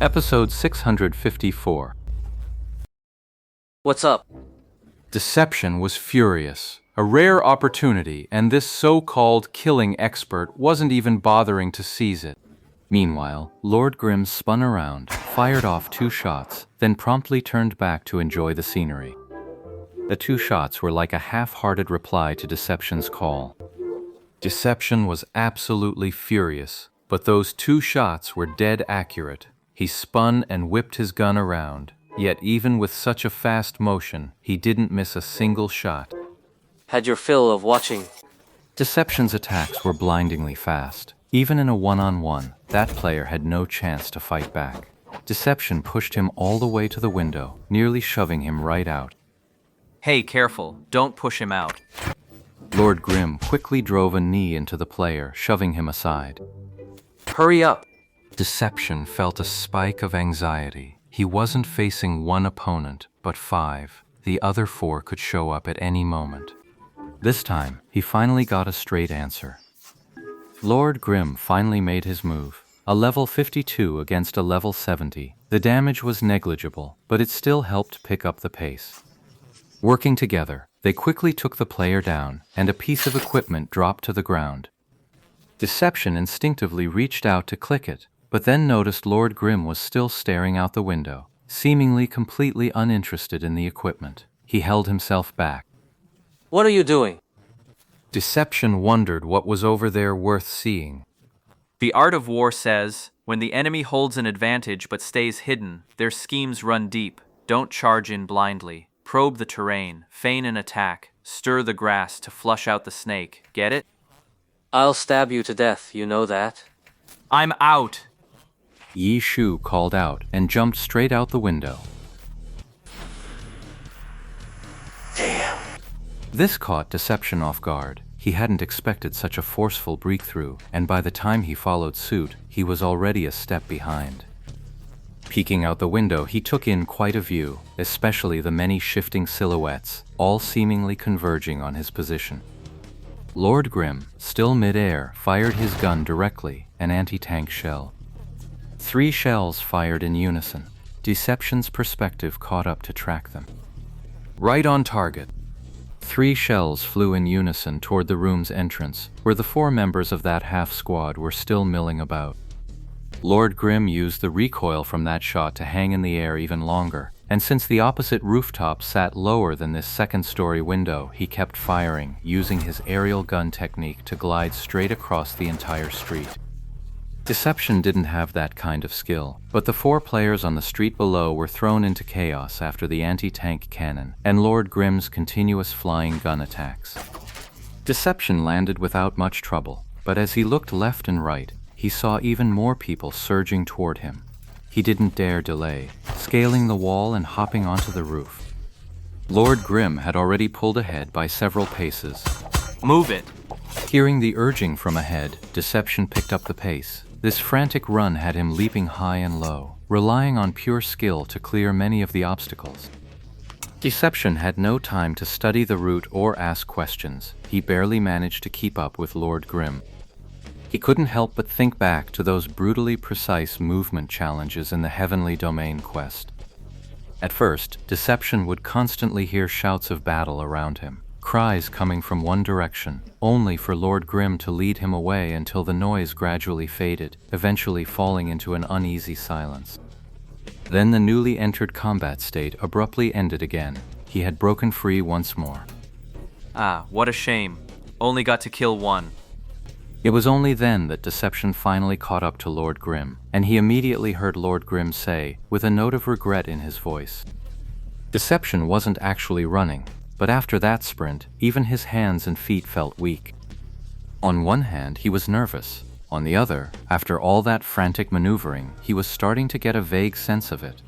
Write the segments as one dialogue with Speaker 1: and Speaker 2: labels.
Speaker 1: Episode 654.
Speaker 2: What's up?
Speaker 1: Deception was furious. A rare opportunity, and this so-called killing expert wasn't even bothering to seize it. Meanwhile, Lord Grimm spun around, fired off 2 shots, then promptly turned back to enjoy the scenery. The 2 shots were like a half-hearted reply to Deception's call. Deception was absolutely furious, but those 2 shots were dead accurate. He spun and whipped his gun around, yet even with such a fast motion, he didn't miss a single shot.
Speaker 2: Had your fill of watching.
Speaker 1: Deception's attacks were blindingly fast. Even in a one-on-one, that player had no chance to fight back. Deception pushed him all the way to the window, nearly shoving him right out.
Speaker 3: Hey, careful, don't push him out.
Speaker 1: Lord Grimm quickly drove a knee into the player, shoving him aside.
Speaker 2: Hurry up.
Speaker 1: Deception felt a spike of anxiety. He wasn't facing one opponent, but 5. The other 4 could show up at any moment. This time, he finally got a straight answer. Lord Grimm finally made his move. A level 52 against a level 70. The damage was negligible, but it still helped pick up the pace. Working together, they quickly took the player down, and a piece of equipment dropped to the ground. Deception instinctively reached out to click it, but then noticed Lord Grimm was still staring out the window, seemingly completely uninterested in the equipment. He held himself back.
Speaker 2: What are you doing?
Speaker 1: Deception wondered what was over there worth seeing.
Speaker 3: The art of war says, when the enemy holds an advantage but stays hidden, their schemes run deep. Don't charge in blindly. Probe the terrain, feign an attack, stir the grass to flush out the snake. Get it?
Speaker 2: I'll stab you to death, you know that?
Speaker 3: I'm out!
Speaker 1: Yi Shu called out and jumped straight out the window.
Speaker 2: Damn.
Speaker 1: This caught Deception off guard. He hadn't expected such a forceful breakthrough, and by the time he followed suit, he was already a step behind. Peeking out the window, he took in quite a view, especially the many shifting silhouettes, all seemingly converging on his position. Lord Grimm, still mid-air, fired his gun directly, an anti-tank shell. 3 shells fired in unison. Deception's perspective caught up to track them. Right on target. 3 shells flew in unison toward the room's entrance, where the 4 members of that half-squad were still milling about. Lord Grimm used the recoil from that shot to hang in the air even longer, and since the opposite rooftop sat lower than this second-story window, he kept firing, using his aerial gun technique to glide straight across the entire street. Deception didn't have that kind of skill, but the 4 players on the street below were thrown into chaos after the anti-tank cannon and Lord Grimm's continuous flying gun attacks. Deception landed without much trouble, but as he looked left and right, he saw even more people surging toward him. He didn't dare delay, scaling the wall and hopping onto the roof. Lord Grimm had already pulled ahead by several paces.
Speaker 3: Move it!
Speaker 1: Hearing the urging from ahead, Deception picked up the pace. This frantic run had him leaping high and low, relying on pure skill to clear many of the obstacles. Deception had no time to study the route or ask questions. He barely managed to keep up with Lord Grimm. He couldn't help but think back to those brutally precise movement challenges in the Heavenly Domain quest. At first, Deception would constantly hear shouts of battle around him, cries coming from one direction, only for Lord Grimm to lead him away until the noise gradually faded, eventually falling into an uneasy silence. Then the newly entered combat state abruptly ended again. He had broken free once more.
Speaker 3: Ah, what a shame. Only got to kill 1.
Speaker 1: It was only then that Deception finally caught up to Lord Grimm, and he immediately heard Lord Grimm say, with a note of regret in his voice. Deception wasn't actually running, but after that sprint, even his hands and feet felt weak. On one hand, he was nervous. On the other, after all that frantic maneuvering, he was starting to get a vague sense of it.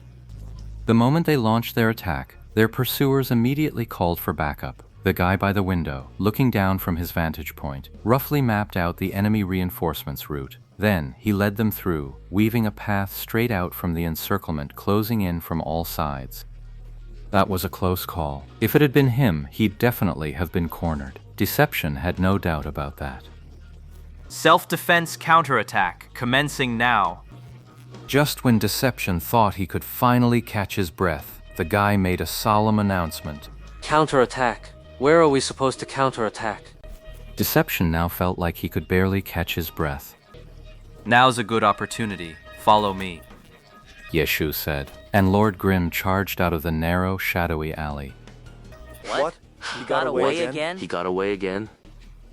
Speaker 1: The moment they launched their attack, their pursuers immediately called for backup. The guy by the window, looking down from his vantage point, roughly mapped out the enemy reinforcements route. Then, he led them through, weaving a path straight out from the encirclement closing in from all sides. That was a close call. If it had been him, he'd definitely have been cornered. Deception had no doubt about that.
Speaker 3: Self-defense counterattack, commencing now.
Speaker 1: Just when Deception thought he could finally catch his breath, the guy made a solemn announcement.
Speaker 2: Counterattack. Where are we supposed to counterattack?
Speaker 1: Deception now felt like he could barely catch his breath.
Speaker 3: Now's a good opportunity. Follow me.
Speaker 1: Yeshu said, and Lord Grimm charged out of the narrow, shadowy alley.
Speaker 4: What? He got away again?
Speaker 5: He got away again?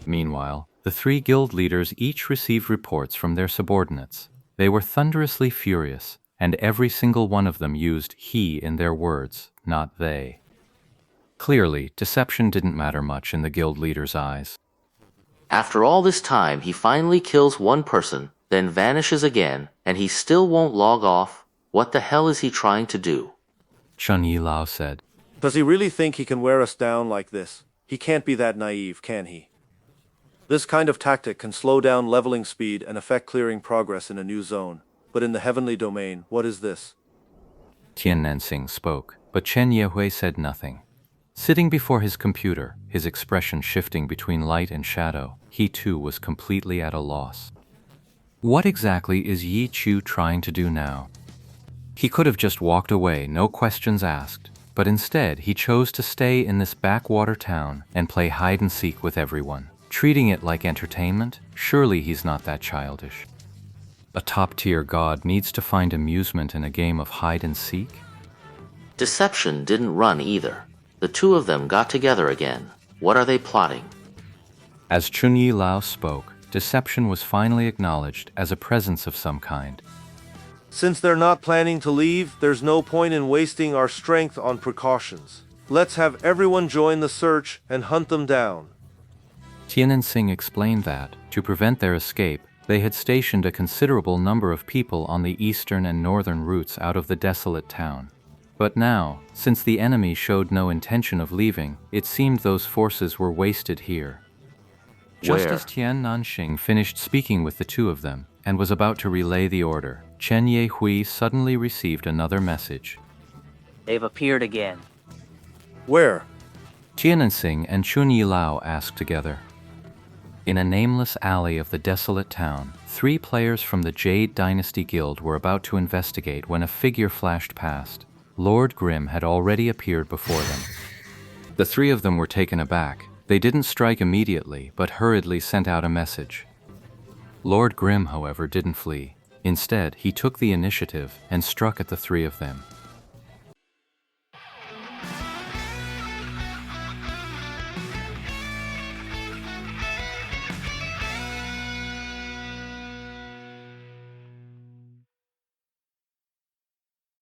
Speaker 1: Meanwhile, the three guild leaders each received reports from their subordinates. They were thunderously furious, and every single one of them used he in their words, not they. Clearly, deception didn't matter much in the guild leaders' eyes.
Speaker 5: After all this time, he finally kills one person, then vanishes again, and he still won't log off. What the hell is he trying to do?
Speaker 1: Chun Yi Lao said.
Speaker 4: Does he really think he can wear us down like this? He can't be that naive, can he? This kind of tactic can slow down leveling speed and affect clearing progress in a new zone. But in the heavenly domain, what is this?
Speaker 1: Tian Nansing spoke, but Chen Yehui said nothing. Sitting before his computer, his expression shifting between light and shadow, he too was completely at a loss. What exactly is Yi Chu trying to do now? He could have just walked away, no questions asked, but instead he chose to stay in this backwater town and play hide-and-seek with everyone. Treating it like entertainment? Surely he's not that childish. A top-tier god needs to find amusement in a game of hide-and-seek?
Speaker 5: Deception didn't run either. The two of them got together again. What are they plotting?
Speaker 1: As Chun Yi Lao spoke, Deception was finally acknowledged as a presence of some kind.
Speaker 4: Since they're not planning to leave, there's no point in wasting our strength on precautions. Let's have everyone join the search and hunt them down.
Speaker 1: Tian Sing explained that, to prevent their escape, they had stationed a considerable number of people on the eastern and northern routes out of the desolate town. But now, since the enemy showed no intention of leaving, it seemed those forces were wasted here. Just
Speaker 5: Where?
Speaker 1: as Tian Nanxing finished speaking with the two of them and was about to relay the order, Chen Ye Hui suddenly received another message.
Speaker 6: They've appeared again.
Speaker 4: Where?
Speaker 1: Tiananxing and Chun Yi Lao asked together. In a nameless alley of the desolate town, 3 players from the Jade Dynasty Guild were about to investigate when a figure flashed past. Lord Grimm had already appeared before them. The 3 of them were taken aback. They didn't strike immediately, but hurriedly sent out a message. Lord Grimm, however, didn't flee. Instead, he took the initiative and struck at the 3 of them.